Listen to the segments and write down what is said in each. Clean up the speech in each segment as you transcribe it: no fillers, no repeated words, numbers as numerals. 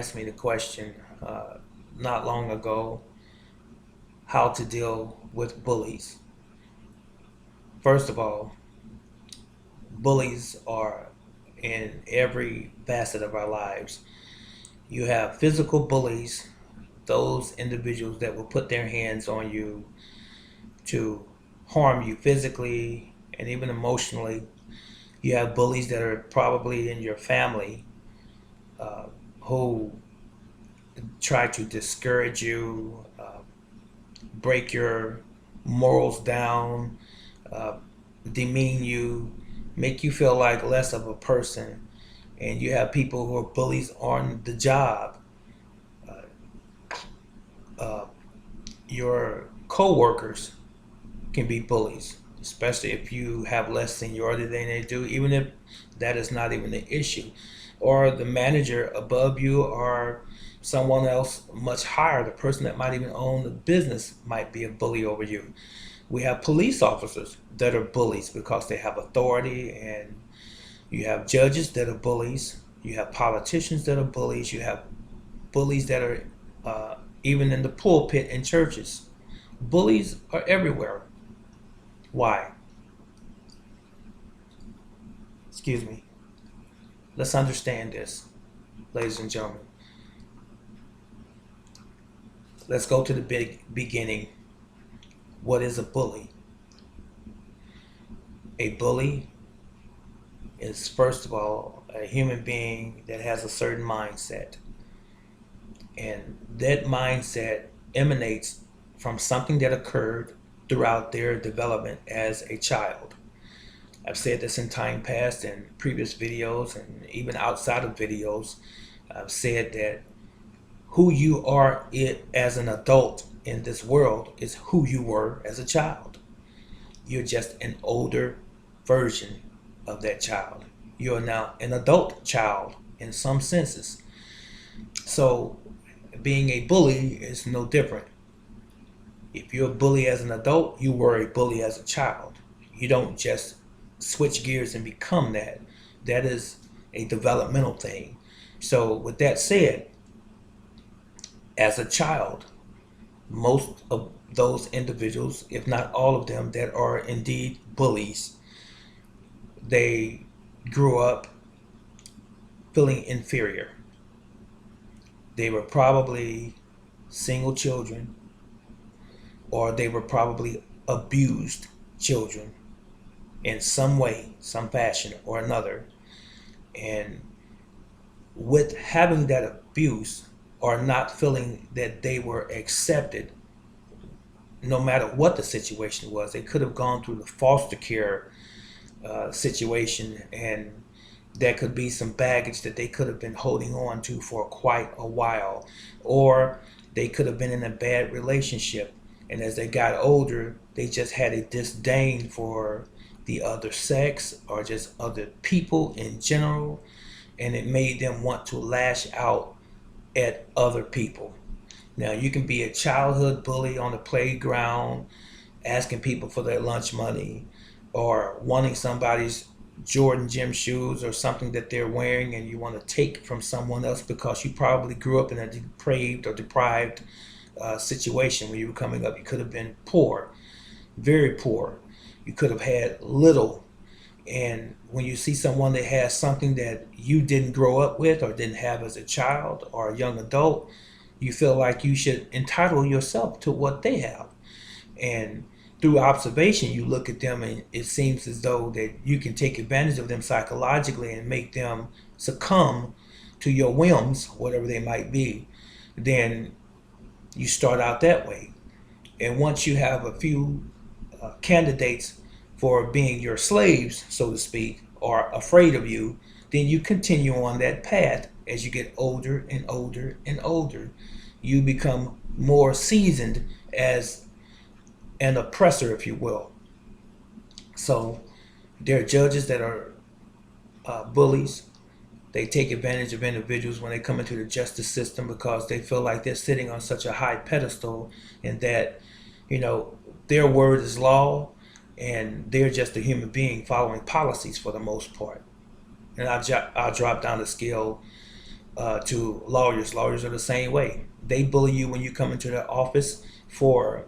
Asked me the question not long ago how to deal with bullies. First of all, bullies are in every facet of our lives. You have physical bullies, those individuals that will put their hands on you to harm you physically and even emotionally. You have bullies that are probably in your family uh, who try to discourage you, break your morals down, uh, demean you, make you feel like less of a person. And you have people who are bullies on the job. Uh, uh, your co-workers can be bullies, especially if you have less seniority than they do, even if that is not even the issue. Or the manager above you, or someone else much higher, the person that might even own the business might be a bully over you. We have police officers that are bullies because they have authority, and you have judges that are bullies. You have politicians that are bullies. You have bullies that are even in the pulpit in churches. Bullies are everywhere. Why? Excuse me. Let's understand this, ladies and gentlemen. Let's go to the big beginning. What is a bully? A bully is, first of all, a human being that has a certain mindset. And that mindset emanates from something that occurred throughout their development as a child. I've said this in time past in previous videos and even outside of videos. I've said that who you are as an adult in this world is who you were as a child. You're just an older version of that child. You're now an adult child in some senses. So being a bully is no different. If you're a bully as an adult, you were a bully as a child. You don't just switch gears and become that. That is a developmental thing. So with that said, as a child, most of those individuals, if not all of them, that are indeed bullies, they grew up feeling inferior. They were probably single children, or they were probably abused children in some way, some fashion or another. And with having that abuse, or not feeling that they were accepted, no matter what the situation was, they could have gone through the foster care situation, and there could be some baggage that they could have been holding on to for quite a while, or they could have been in a bad relationship, and as they got older they just had a disdain for the other sex or just other people in general, and it made them want to lash out at other people. Now, you can be a childhood bully on the playground, asking people for their lunch money, or wanting somebody's Jordan gym shoes or something that they're wearing, and you want to take from someone else because you probably grew up in a depraved or deprived situation when you were coming up. You could have been poor, very poor. You could have had little. And when you see someone that has something that you didn't grow up with or didn't have as a child or a young adult, you feel like you should entitle yourself to what they have. And through observation, you look at them and it seems as though that you can take advantage of them psychologically and make them succumb to your whims, whatever they might be. Then you start out that way. And once you have a few candidates for being your slaves, so to speak, or afraid of you, then you continue on that path as you get older and older and older. You become more seasoned as an oppressor, if you will. So there are judges that are bullies. They take advantage of individuals when they come into the justice system because they feel like they're sitting on such a high pedestal, and that, you know, their word is law, and they're just a human being following policies for the most part. And I'll drop down the scale to lawyers. Lawyers are the same way. They bully you when you come into their office for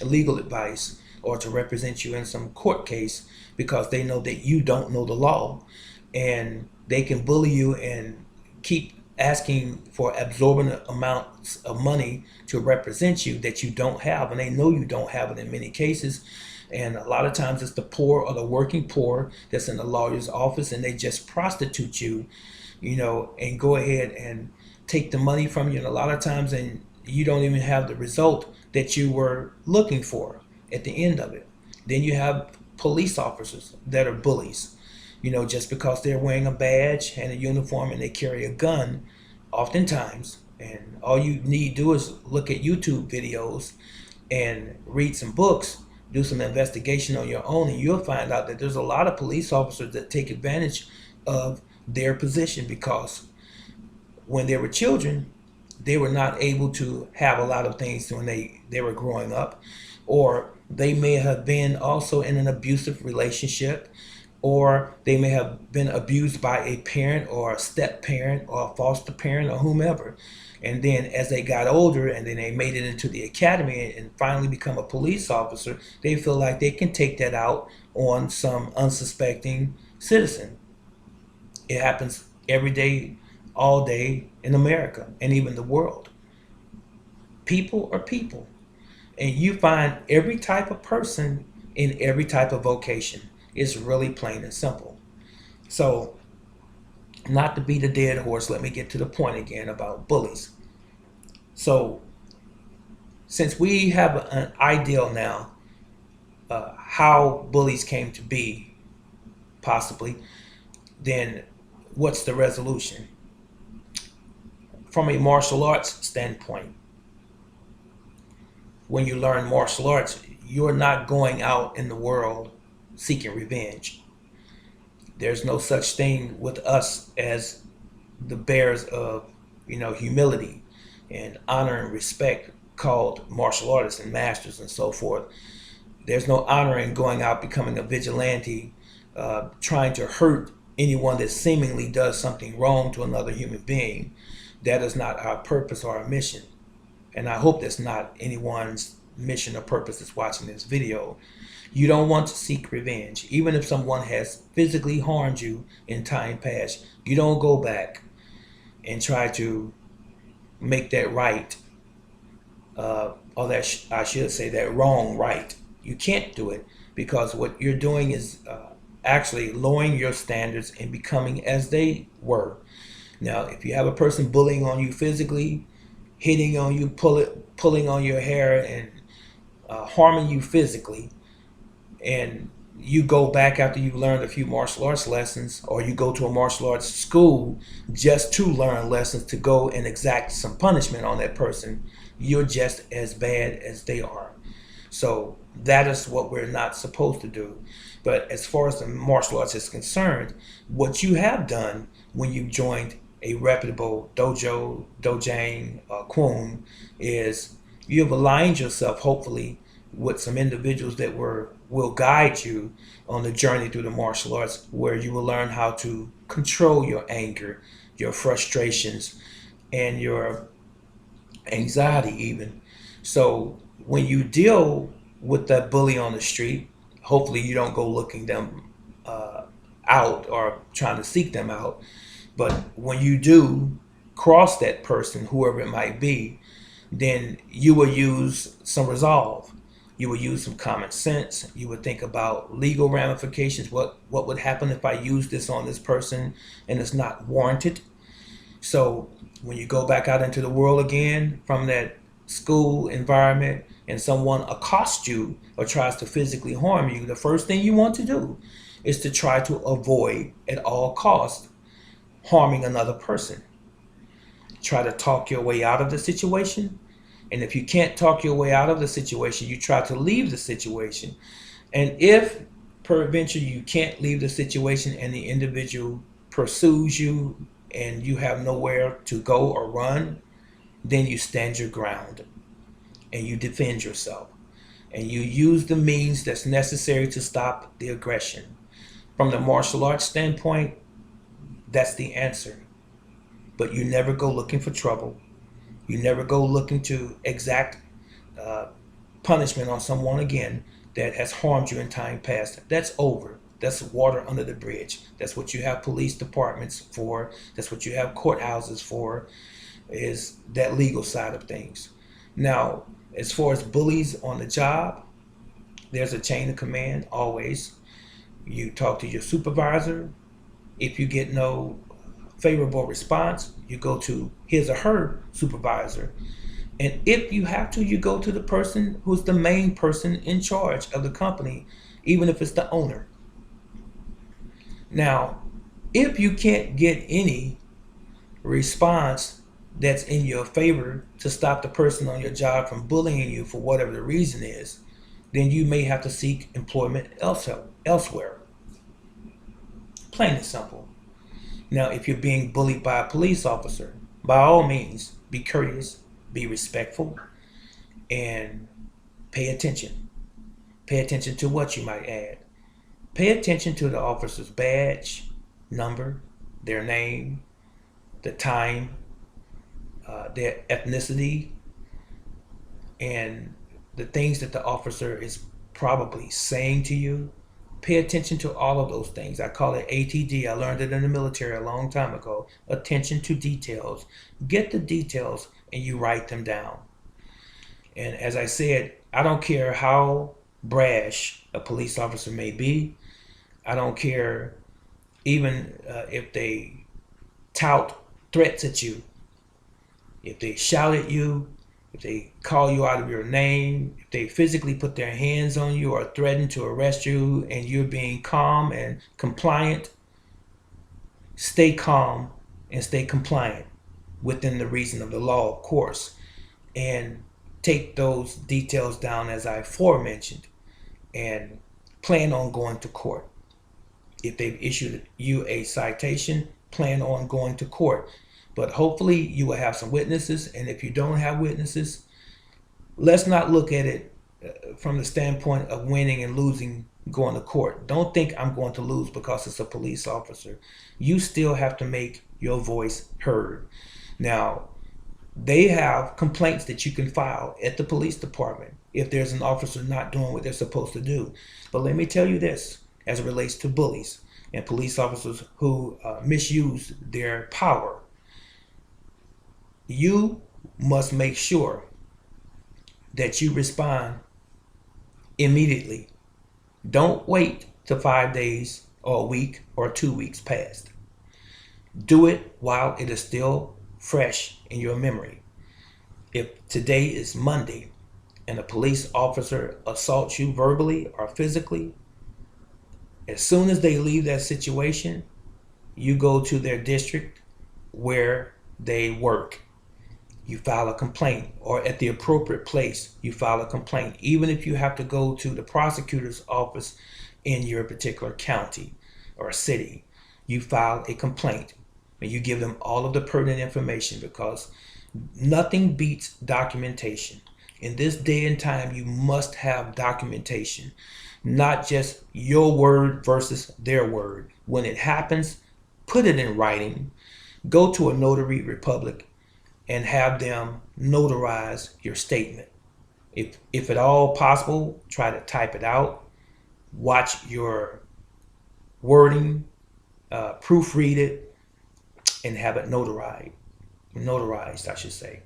legal advice or to represent you in some court case because they know that you don't know the law, and they can bully you and keep asking for absorbent amounts of money to represent you that you don't have, and they know you don't have it in many cases. And a lot of times it's the poor or the working poor that's in the lawyer's office, and they just prostitute you, and go ahead and take the money from you. And a lot of times, and you don't even have the result that you were looking for at the end of it. Then you have police officers that are bullies, just because they're wearing a badge and a uniform and they carry a gun, oftentimes. And all you need to do is look at YouTube videos and read some books, do some investigation on your own, and you'll find out that there's a lot of police officers that take advantage of their position because when they were children, they were not able to have a lot of things when they were growing up, or they may have been also in an abusive relationship, or they may have been abused by a parent or a step parent or a foster parent or whomever. And then as they got older and then they made it into the academy and finally become a police officer, they feel like they can take that out on some unsuspecting citizen. It happens every day, all day in America and even the world. People are people. And you find every type of person in every type of vocation. It's really plain and simple. So, not to beat a dead horse, let me get to the point again about bullies. So, since we have an ideal now, how bullies came to be, possibly, then what's the resolution? From a martial arts standpoint, when you learn martial arts, you're not going out in the world seeking revenge. There's no such thing with us as the bearers of, humility and honor and respect called martial artists and masters and so forth. There's no honor in going out becoming a vigilante, trying to hurt anyone that seemingly does something wrong to another human being. That is not our purpose or our mission. And I hope that's not anyone's mission or purpose that's watching this video. You don't want to seek revenge. Even if someone has physically harmed you in time past, you don't go back and try to make that right, or that I should say that wrong right. You can't do it because what you're doing is actually lowering your standards and becoming as they were. Now, if you have a person bullying on you physically, hitting on you, pulling on your hair, and harming you physically, and you go back after you've learned a few martial arts lessons, or you go to a martial arts school just to learn lessons to go and exact some punishment on that person, you're just as bad as they are. So that is what we're not supposed to do. But as far as the martial arts is concerned, what you have done when you joined a reputable dojo, dojang, kwon, is you have aligned yourself, hopefully, with some individuals that will guide you on the journey through the martial arts, where you will learn how to control your anger, your frustrations, and your anxiety even. So when you deal with that bully on the street, hopefully you don't go looking them out or trying to seek them out. But when you do cross that person, whoever it might be, then you will use some resolve. You will use some common sense. You would think about legal ramifications. What would happen if I use this on this person and it's not warranted? So when you go back out into the world again from that school environment and someone accosts you or tries to physically harm you, the first thing you want to do is to try to avoid at all costs harming another person. Try to talk your way out of the situation. And if you can't talk your way out of the situation, you try to leave the situation. And if peradventure you can't leave the situation and the individual pursues you and you have nowhere to go or run, then you stand your ground and you defend yourself. And you use the means that's necessary to stop the aggression. From the martial arts standpoint, that's the answer. but you never go looking for trouble. You never go looking to exact uh, punishment on someone again that has harmed you in time past. That's over. That's water under the bridge. That's what you have police departments for. That's what you have courthouses for, is that legal side of things. Now, as far as bullies on the job, there's a chain of command always. You talk to your supervisor. If you get no favorable response, you go to his or her supervisor. And if you have to, you go to the person who's the main person in charge of the company, even if it's the owner. Now, if you can't get any response that's in your favor to stop the person on your job from bullying you for whatever the reason is, then you may have to seek employment elsewhere. Plain and simple. Now, if you're being bullied by a police officer, by all means, be courteous, be respectful, and pay attention. Pay attention to what you might add. Pay attention to the officer's badge, number, their name, the time, their ethnicity, and the things that the officer is probably saying to you. Pay attention to all of those things. I call it ATD. I learned it in the military a long time ago. Attention to details. Get the details and you write them down. And as I said, I don't care how brash a police officer may be. I don't care even if they tout threats at you, if they shout at you, if they call you out of your name, if they physically put their hands on you or threaten to arrest you and you're being calm and compliant, stay calm and stay compliant within the reason of the law, of course, and take those details down as I aforementioned and plan on going to court. If they've issued you a citation, plan on going to court. But hopefully you will have some witnesses, and if you don't have witnesses, let's not look at it from the standpoint of winning and losing going to court. Don't think I'm going to lose because it's a police officer. You still have to make your voice heard. Now, they have complaints that you can file at the police department if there's an officer not doing what they're supposed to do. But let me tell you this, as it relates to bullies and police officers who misuse their power. You must make sure that you respond immediately. Don't wait till 5 days or a week or 2 weeks past. Do it while it is still fresh in your memory. If today is Monday and a police officer assaults you verbally or physically, as soon as they leave that situation, you go to their district where they work. You file a complaint, or at the appropriate place, you file a complaint. Even if you have to go to the prosecutor's office in your particular county or city, you file a complaint and you give them all of the pertinent information, because nothing beats documentation. In this day and time, you must have documentation, not just your word versus their word. When it happens, put it in writing. Go to a notary public and have them notarize your statement. If at all possible, try to type it out. Watch your wording, proofread it, and have it notarized, I should say.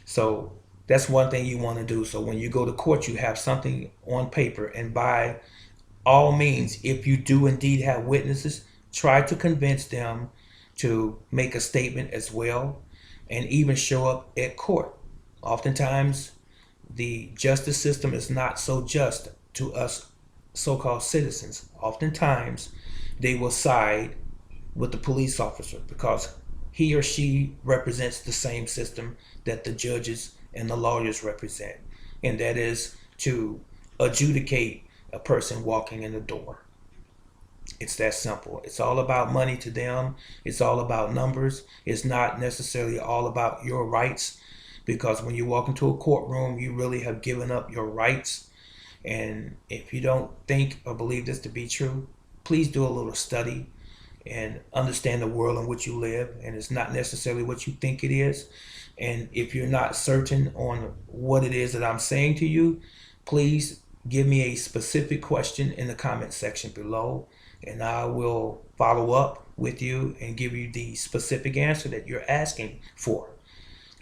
So that's one thing you want to do. So when you go to court, you have something on paper. And by all means, if you do indeed have witnesses, try to convince them to make a statement as well, and even show up at court. Oftentimes, the justice system is not so just to us so-called citizens. Oftentimes, they will side with the police officer because he or she represents the same system that the judges and the lawyers represent, and that is to adjudicate a person walking in the door. It's that simple. It's all about money to them. It's all about numbers. It's not necessarily all about your rights, because when you walk into a courtroom, you really have given up your rights. And if you don't think or believe this to be true, please do a little study. and understand the world in which you live, and it's not necessarily what you think it is. And if you're not certain on what it is that I'm saying to you, please give me a specific question in the comment section below, and I will follow up with you and give you the specific answer that you're asking for.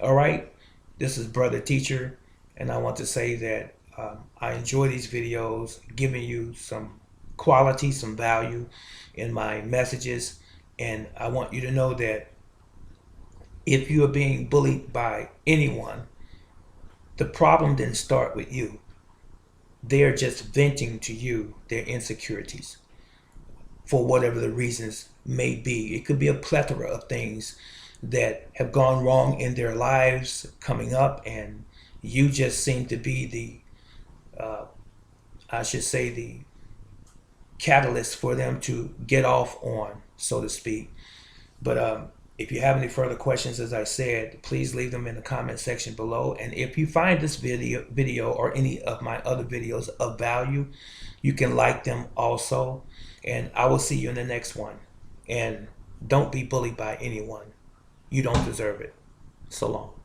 All right, this is Brother Teacher, and I want to say that I enjoy these videos, giving you some quality, some value in my messages. And I want you to know that if you are being bullied by anyone, the problem didn't start with you. They're just venting to you their insecurities for whatever the reasons may be. It could be a plethora of things that have gone wrong in their lives coming up, and you just seem to be I should say, the catalyst for them to get off on, so to speak. But if you have any further questions, as I said, please leave them in the comment section below. And if you find this video or any of my other videos of value, you can like them also. And I will see you in the next one. And don't be bullied by anyone. You don't deserve it. So long.